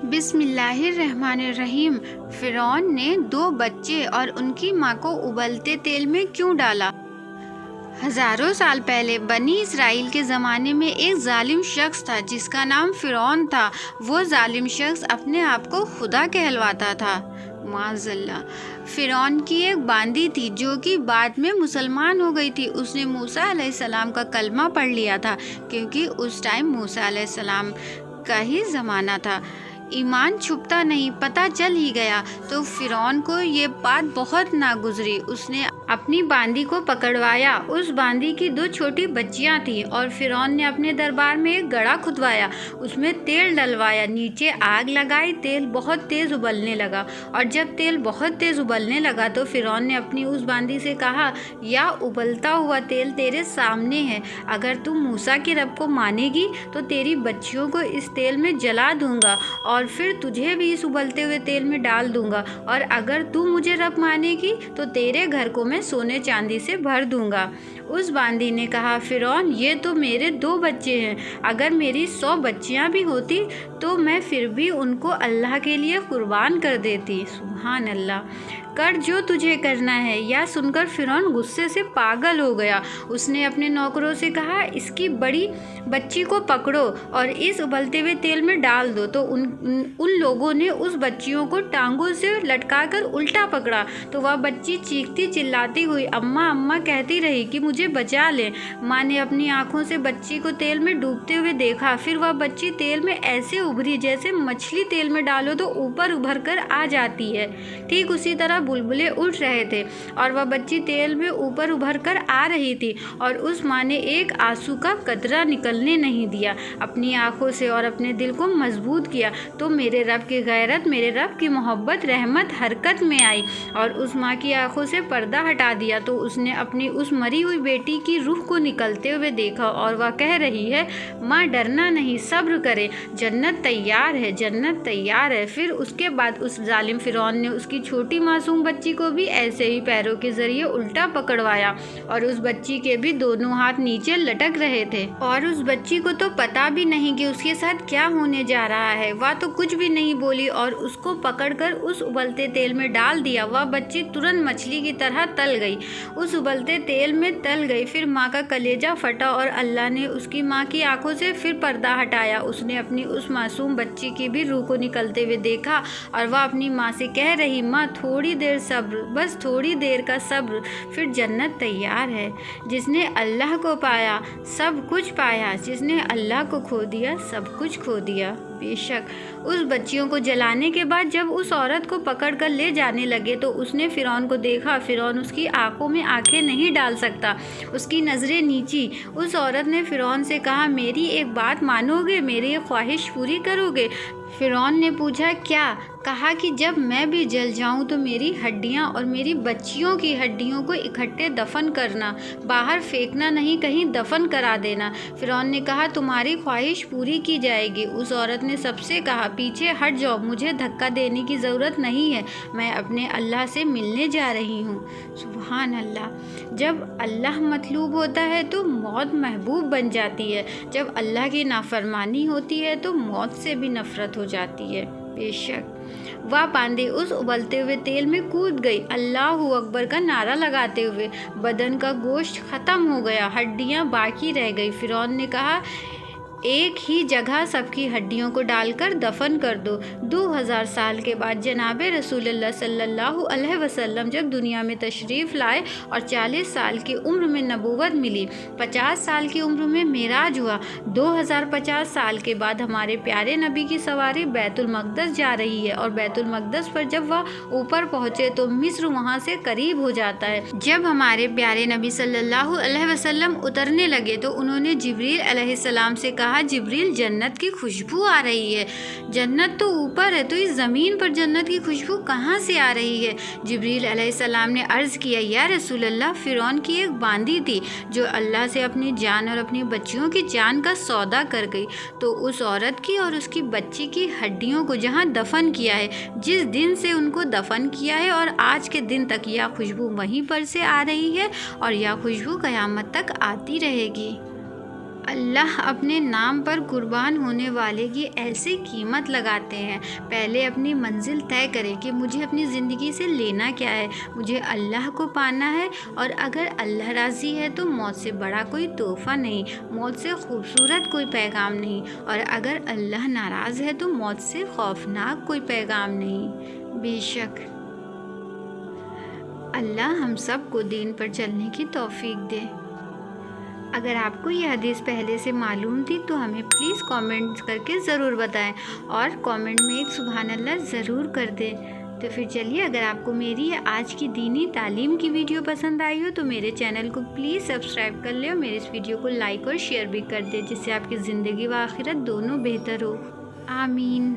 بسم اللہ الرحمن الرحیم۔ فرعون نے 2 بچے اور ان کی ماں کو ابلتے تیل میں کیوں ڈالا؟ ہزاروں سال پہلے بنی اسرائیل کے زمانے میں ایک ظالم شخص تھا جس کا نام فرعون تھا۔ وہ ظالم شخص اپنے آپ کو خدا کہلواتا تھا۔ معاذ اللہ۔ فرعون کی ایک باندی تھی جو کہ بعد میں مسلمان ہو گئی تھی۔ اس نے موسیٰ علیہ السلام کا کلمہ پڑھ لیا تھا کیونکہ اس ٹائم موسیٰ علیہ السلام کا ہی زمانہ تھا۔ ایمان چھپتا نہیں، پتہ چل ہی گیا تو فرعون کو یہ بات بہت ناگزری۔ اس نے اپنی باندی کو پکڑوایا۔ اس باندی کی 2 چھوٹی بچیاں تھیں اور فرعون نے اپنے دربار میں ایک گڑھا کھدوایا، اس میں تیل ڈلوایا، نیچے آگ لگائی، تیل بہت تیز ابلنے لگا۔ اور جب تیل بہت تیز ابلنے لگا تو فرعون نے اپنی اس باندی سے کہا، یا ابلتا ہوا تیل تیرے سامنے ہے، اگر تم موسیٰ کے رب کو مانے گی تو تیری بچیوں کو اس تیل میں جلا دوں گا اور پھر تجھے بھی اس ابلتے ہوئے تیل میں ڈال دوں گا، اور اگر تو مجھے رب مانے گی تو تیرے گھر کو میں سونے چاندی سے بھر دوں گا۔ اس باندی نے کہا، فرعون یہ تو میرے 2 بچے ہیں، اگر میری 100 بچیاں بھی ہوتی تو میں پھر بھی ان کو اللہ کے لیے قربان کر دیتی۔ سبحان اللہ۔ کر جو تجھے کرنا ہے۔ یہ سن کر فرعون غصے سے پاگل ہو گیا۔ اس نے اپنے نوکروں سے کہا، اس کی بڑی بچی کو پکڑو اور اس ابلتے ہوئے تیل میں ڈال دو۔ تو ان لوگوں نے اس بچیوں کو ٹانگوں سے لٹکا کر الٹا پکڑا تو وہ بچی چیختی چلاتی ہوئی اماں اماں کہتی رہی کہ مجھے بچا لیں۔ ماں نے اپنی آنکھوں سے بچی کو تیل میں ڈوبتے ہوئے دیکھا، پھر وہ بچی تیل میں ایسے ابھری جیسے مچھلی تیل میں ڈالو تو اوپر ابھر کر آ جاتی ہے۔ ٹھیک اسی طرح بلبلے اٹھ رہے تھے اور وہ بچی تیل میں اوپر ابھر کر آ رہی تھی، اور اس ماں نے ایک آنسو کا قطرہ نکلنے نہیں دیا۔ اپنی آنکھوں سے اور اپنے دل کو مضبوط کیا تو میرے رب کی غیرت، میرے رب کی محبت، رحمت حرکت میں آئی اور اس ماں کی آنکھوں سے پردہ ہٹا دیا۔ تو اس نے اپنی اس مری ہوئی بیٹی کی روح کو نکلتے ہوئے دیکھا اور وہ کہہ رہی ہے، ماں ڈرنا نہیں، صبر کرے، جنت تیار ہے، جنت تیار ہے۔ پھر اس کے بعد اس ظالم فرعون نے اس کی چھوٹی معصوم بچی کو بھی ایسے ہی پیروں کے ذریعے الٹا پکڑوایا، اور اس بچی کے بھی دونوں ہاتھ نیچے لٹک رہے تھے، اور اس بچی کو تو پتہ بھی نہیں کہ اس کے ساتھ کیا ہونے جا رہا ہے۔ وہ تو کچھ بھی نہیں بولی اور اس کو پکڑ کر اس ابلتے تیل میں ڈال دیا۔ وہ بچی ترنت مچھلی کی طرح تل گئی، اس ابلتے تیل میں تل گئی۔ پھر ماں کا کلیجہ پھٹا اور اللہ نے اس کی ماں کی آنکھوں سے پھر پردہ ہٹایا۔ اس نے اپنی اس معصوم بچی کی بھی روح کو نکلتے ہوئے دیکھا اور وہ اپنی ماں سے کہہ رہی، ماں تھوڑی دیر صبر، بس تھوڑی دیر کا صبر، پھر جنت تیار ہے۔ جس نے اللہ کو پایا سب کچھ پایا، جس نے اللہ کو کھو دیا سب کچھ کھو دیا۔ بے شک اس بچیوں کو جلانے کے بعد جب اس عورت کو پکڑ کر لے جانے لگے تو اس نے فرعون کو دیکھا۔ فرعون اس کی آنکھوں میں آنکھیں نہیں ڈال سکتا، اس کی نظریں نیچی۔ اس عورت نے فرعون سے کہا، میری ایک بات مانو گے، میری ایک خواہش پوری کرو گے؟ فرعون نے پوچھا، کیا؟ کہا کہ جب میں بھی جل جاؤں تو میری ہڈیاں اور میری بچیوں کی ہڈیوں کو اکٹھے دفن کرنا، باہر پھینکنا نہیں، کہیں دفن کرا دینا۔ فرعون نے کہا، تمہاری خواہش پوری کی جائے گی۔ اس عورت نے سب سے کہا، پیچھے ہٹ جاؤ، مجھے دھکا دینے کی ضرورت نہیں ہے، میں اپنے اللہ سے ملنے جا رہی ہوں۔ سبحان اللہ۔ جب اللہ مطلوب ہوتا ہے تو موت محبوب بن جاتی ہے، جب اللہ کی نافرمانی ہوتی ہے تو موت سے بھی نفرت ہو جاتی ہے۔ بے شک وہ باندی اس ابلتے ہوئے تیل میں کود گئی، اللہ اکبر کا نعرہ لگاتے ہوئے۔ بدن کا گوشت ختم ہو گیا، ہڈیاں باقی رہ گئی۔ فرعون نے کہا، ایک ہی جگہ سب کی ہڈیوں کو ڈال کر دفن کر دو۔ 2000 سال کے بعد جناب رسول اللہ صلی اللہ علیہ وسلم جب دنیا میں تشریف لائے اور 40 سال کی عمر میں نبوت ملی، 50 سال کی عمر میں معراج ہوا، 2050 سال کے بعد ہمارے پیارے نبی کی سواری بیت المقدس جا رہی ہے، اور بیت المقدس پر جب وہ اوپر پہنچے تو مصر وہاں سے قریب ہو جاتا ہے۔ جب ہمارے پیارے نبی صلی اللہ علیہ وسلم اترنے لگے تو انہوں نے جبریل علیہ السلام سے کہا، جبریل جنت کی خوشبو آ رہی ہے۔ جنت تو اوپر ہے تو اس زمین پر جنت کی خوشبو کہاں سے آ رہی ہے؟ جبریل علیہ السلام نے عرض کیا، یا رسول اللہ، فرعون کی ایک باندی تھی جو اللہ سے اپنی جان اور اپنی بچیوں کی جان کا سودا کر گئی، تو اس عورت کی اور اس کی بچی کی ہڈیوں کو جہاں دفن کیا ہے، جس دن سے ان کو دفن کیا ہے اور آج کے دن تک یہ خوشبو وہیں پر سے آ رہی ہے اور یہ خوشبو قیامت تک آتی رہے گی۔ اللہ اپنے نام پر قربان ہونے والے کی ایسی قیمت لگاتے ہیں۔ پہلے اپنی منزل طے کرے کہ مجھے اپنی زندگی سے لینا کیا ہے، مجھے اللہ کو پانا ہے، اور اگر اللہ راضی ہے تو موت سے بڑا کوئی تحفہ نہیں، موت سے خوبصورت کوئی پیغام نہیں، اور اگر اللہ ناراض ہے تو موت سے خوفناک کوئی پیغام نہیں۔ بے شک اللہ ہم سب کو دین پر چلنے کی توفیق دے۔ اگر آپ کو یہ حدیث پہلے سے معلوم تھی تو ہمیں پلیز کامنٹ کر کے ضرور بتائیں، اور کامنٹ میں ایک سبحان اللہ ضرور کر دیں۔ تو پھر چلیے، اگر آپ کو میری آج کی دینی تعلیم کی ویڈیو پسند آئی ہو تو میرے چینل کو پلیز سبسکرائب کر لیں، اور میرے اس ویڈیو کو لائک اور شیئر بھی کر دیں، جس سے آپ کی زندگی و آخرت دونوں بہتر ہو۔ آمین۔